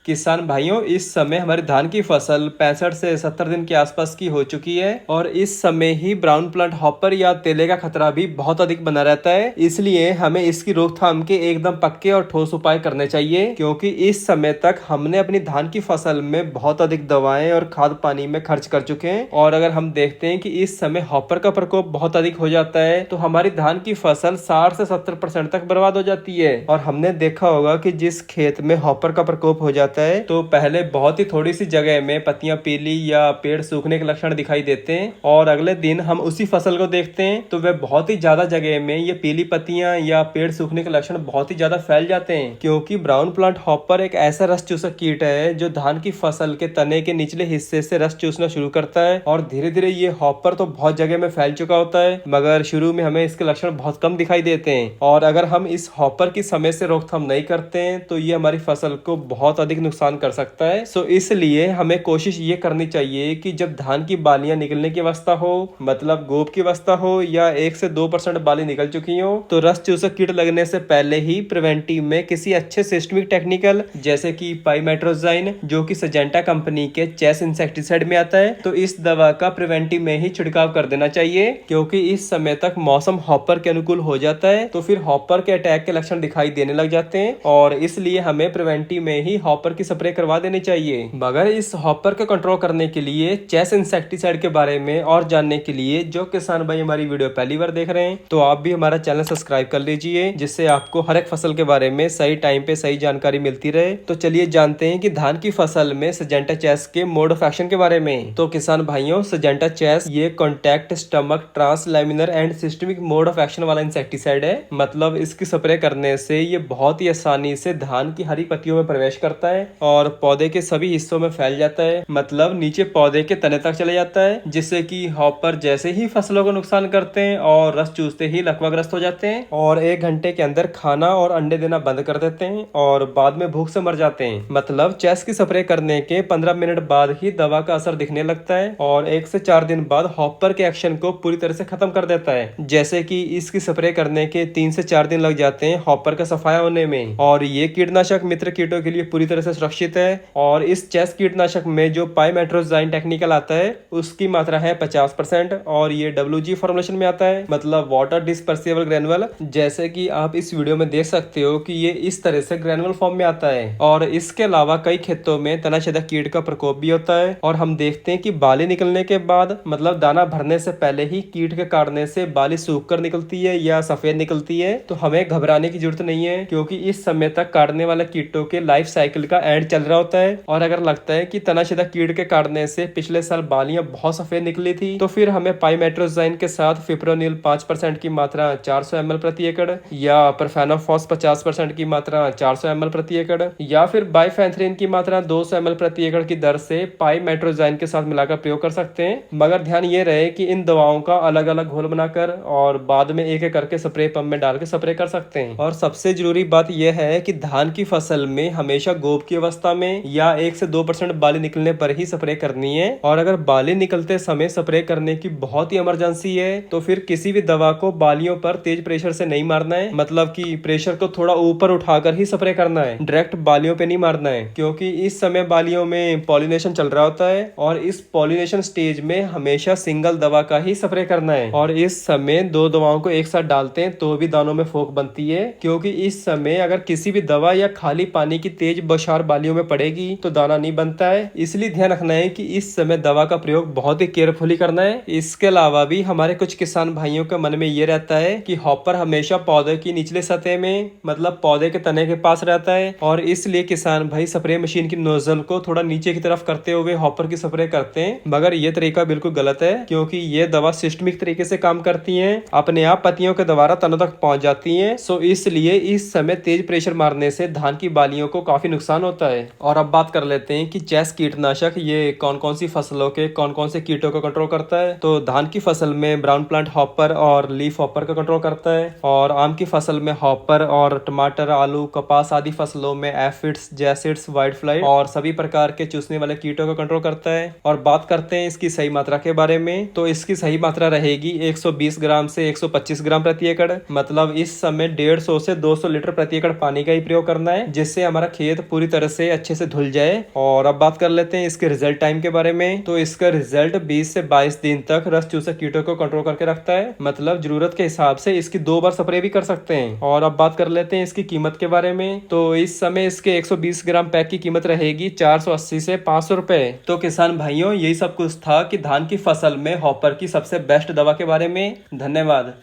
किसान भाइयों, इस समय हमारी धान की फसल 65 से 70 दिन के आसपास की हो चुकी है और इस समय ही ब्राउन प्लांट हॉपर या तेले का खतरा भी बहुत अधिक बना रहता है। इसलिए हमें इसकी रोकथाम के एकदम पक्के और ठोस उपाय करने चाहिए, क्योंकि इस समय तक हमने अपनी धान की फसल में बहुत अधिक दवाएं और खाद पानी में खर्च कर चुके हैं। और अगर हम देखते हैं कि इस समय हॉपर का प्रकोप बहुत अधिक हो जाता है तो हमारी धान की फसल 60 से 70% तक बर्बाद हो जाती है। और हमने देखा होगा कि जिस खेत में हॉपर का प्रकोप हो जाता है तो पहले बहुत ही थोड़ी सी जगह में पत्तियां पीली या पेड़ सूखने के लक्षण दिखाई देते हैं और अगले दिन हम उसी फसल को देखते हैं तो वह बहुत ही ज्यादा जगह में ये पीली पत्तियां या पेड़ सूखने के लक्षण बहुत ही ज्यादा फैल जाते हैं, क्योंकि ब्राउन प्लांट हॉपर एक ऐसा रस चूसक कीट है जो धान की फसल के तने के निचले हिस्से से रस चूसना शुरू करता है। और धीरे धीरे ये हॉपर तो बहुत जगह में फैल चुका होता है, मगर शुरू में हमें इसके लक्षण बहुत कम दिखाई देते हैं। और अगर हम इस हॉपर की समय से रोकथाम नहीं करते हैं तो ये हमारी फसल को बहुत अधिक नुकसान कर सकता है। सो इसलिए हमें कोशिश ये करनी चाहिए कि जब धान की बालियां निकलने की अवस्था हो, मतलब गोप की अवस्था हो या 1 से 2% बाली निकल चुकी हो, तो रस चूसक कीट लगने से पहले ही प्रिवेंटिव में किसी अच्छे सिस्टमिक टेक्निकल जैसे कि पाइमेट्रोजाइन, जो कि सजेंटा कंपनी के चेस इंसेक्टिसाइड में आता है, तो इस दवा का प्रिवेंटिव में ही छिड़काव कर देना चाहिए, क्योंकि इस समय तक मौसम हॉपर के अनुकूल हो जाता है तो फिर हॉपर के अटैक के लक्षण दिखाई देने लग जाते हैं और इसलिए हमें प्रिवेंटिव में ही हॉपर की स्प्रे करवा देनी चाहिए। मगर इस हॉपर को कंट्रोल करने के लिए चेस इंसेक्टिसाइड के बारे में और जानने के लिए जो किसान भाई हमारी वीडियो पहली बार देख रहे हैं तो आप भी हमारा चैनल सब्सक्राइब कर लीजिए, जिससे आपको हर एक फसल के बारे में सही टाइम पे सही जानकारी मिलती रहे। तो चलिए जानते हैं कि धान की फसल में सिजेंटा चेस के मोड ऑफ एक्शन के बारे में। तो किसान भाइयों, सिजेंटा चेस ये contact stomach translaminar and systemic mode of action वाला इंसेक्टिसाइड है। मतलब इसकी स्प्रे करने से ये बहुत ही आसानी से धान की हरी पत्तियों में प्रवेश करता है और पौधे के सभी हिस्सों में फैल जाता है, मतलब नीचे पौधे के तने तक चले जाता है, जिससे कि हॉपर जैसे ही फसलों को नुकसान करते हैं और रस चूसते ही लकवाग्रस्त हो जाते हैं और 1 घंटे के अंदर खाना और अंडे देना बंद कर देते हैं और बाद में भूख से मर जाते हैं। मतलब चेस की स्प्रे करने के 15 मिनट बाद ही दवा का असर दिखने लगता है और 1 से 4 दिन बाद हॉपर के एक्शन को पूरी तरह से खत्म कर देता है। जैसे कि इसकी स्प्रे करने के 3 से 4 दिन लग जाते हैं हॉपर का सफाया होने में। और ये कीटनाशक मित्र कीटों के लिए पूरी तरह से सुरक्षित है। और इस चेस कीटनाशक में जो पाइमेट्रोजाइन टेक्निकल आता है उसकी मात्रा है 50% और ये WG फॉर्मुलेशन में आता है, मतलब वाटर डिस्पर्सिबल ग्रेनुअल। जैसे कि आप इस वीडियो में देख सकते हो कि ये इस तरह से ग्रेनुअल फॉर्म में आता है। और इसके अलावा कई खेतों में तनाछेदक कीट का प्रकोप भी होता है और हम देखते हैं कि बाली निकलने के बाद, मतलब दाना भरने से पहले ही कीट के काटने से बाली सूख कर निकलती है या सफेद निकलती है, तो हमें घबराने की जरूरत नहीं है, क्योंकि इस समय तक काटने वाले कीटों के लाइफ साइकिल का एंड चल रहा होता है। और अगर लगता है कि तनाछेदक कीट के काटने से पिछले साल बालियां बहुत सफेद निकली थी तो फिर हमें पाइमेट्रोजाइन के साथ फिप्रोनिल 5% की मात्रा 400 ml प्रति एकड़ या परफेनोफॉस 50% की मात्रा 400 ml प्रति एकड़ या फिर बाइफेंथ्रिन की मात्रा 200 ml प्रति एकड़ की दर से पाइमेट्रोजाइन के साथ मिलाकर प्रयोग कर सकते हैं। मगर ध्यान ये रहे कि इन दवाओं का अलग अलग घोल बनाकर और बाद में एक एक करके स्प्रे पंप में डाल के स्प्रे कर सकते हैं। और सबसे जरूरी बात यह है कि धान की फसल में हमेशा गोप की अवस्था में या 1 से 2% बाली निकलने पर ही स्प्रे करनी है। और अगर बाली निकलते समय स्प्रे करने की बहुत ही इमरजेंसी है तो फिर किसी भी दवा को बालियों पर तेज प्रेशर से नहीं मारना है, मतलब कि प्रेशर को थोड़ा ऊपर उठाकर ही स्प्रे करना है, डायरेक्ट बालियों पे नहीं मारना है, क्योंकि इस समय बालियों में पॉलिनेशन चल रहा होता है और इस पॉलिनेशन स्टेज में हमेशा सिंगल दवा का ही स्प्रे करना है। और इस समय 2 दवाओं को एक साथ डालते हैं तो भी दानों में फोक बनती है, क्योंकि इस समय अगर किसी भी दवा या खाली पानी की तेज बौछार बालियों में पड़ेगी तो दाना नहीं बनता है। इसलिए ध्यान रखना है कि इस समय दवा का प्रयोग बहुत ही केयरफुली करना है। इसके अलावा भी हमारे कुछ किसान भाइयों के मन में ये रहता है कि हॉपर हमेशा पौधे की निचले सतह में, मतलब पौधे के तने के पास रहता है और इसलिए किसान भाई स्प्रे मशीन की नोजल को थोड़ा नीचे की तरफ करते हुए हॉपर की स्प्रे करते हैं। मगर ये तरीका बिल्कुल गलत है, क्योंकि ये दवा सिस्टमिक तरीके से काम करती है, अपने आप पत्तियों के द्वारा तनों तक पहुंच जाती है। सो इसलिए इस समय तेज प्रेशर मारने से धान की बालियों को काफी नुकसान होता है। और अब बात कर लेते हैं कि चेस कीटनाशक ये कौन कौन सी फसलों के कौन कौन से कीटों को कंट्रोल करता है। तो धान की फसल में ब्राउन प्लांट हॉपर और लीफ हॉपर का कंट्रोल करता है और आम की फसल में हॉपर और टमाटर, आलू, कपास आदि फसलों में एफिड्स, जैसिड्स, व्हाइट फ्लाई और सभी प्रकार के चूसने वाले कीटों को कंट्रोल करता है। और बात करते हैं इसकी सही मात्रा के बारे में, तो इसकी सही मात्रा रहेगी 120 ग्राम से 125 ग्राम प्रति एकड़। मतलब इस समय 150 से 200 लीटर प्रति एकड़ पानी का ही प्रयोग करना है, जिससे हमारा खेत पूरी तरह से अच्छे से धुल जाए। और अब बात कर लेते हैं इसके रिजल्ट टाइम के बारे में। तो इसका रिजल्ट 20 से 22 दिन तक रस चूसक कीटों को कंट्रोल करके रखता है, मतलब जरूरत के हिसाब से इसकी 2 बार स्प्रे भी कर सकते हैं। और अब बात कर लेते हैं इसकी कीमत के बारे में। तो इस समय इसके 120 ग्राम पैक की कीमत रहेगी 480 से 500 रुपए। तो किसान भाइयों, यही सब कुछ था कि धान की फसल में हॉपर की सबसे बेस्ट दवा के बारे में। धन्यवाद।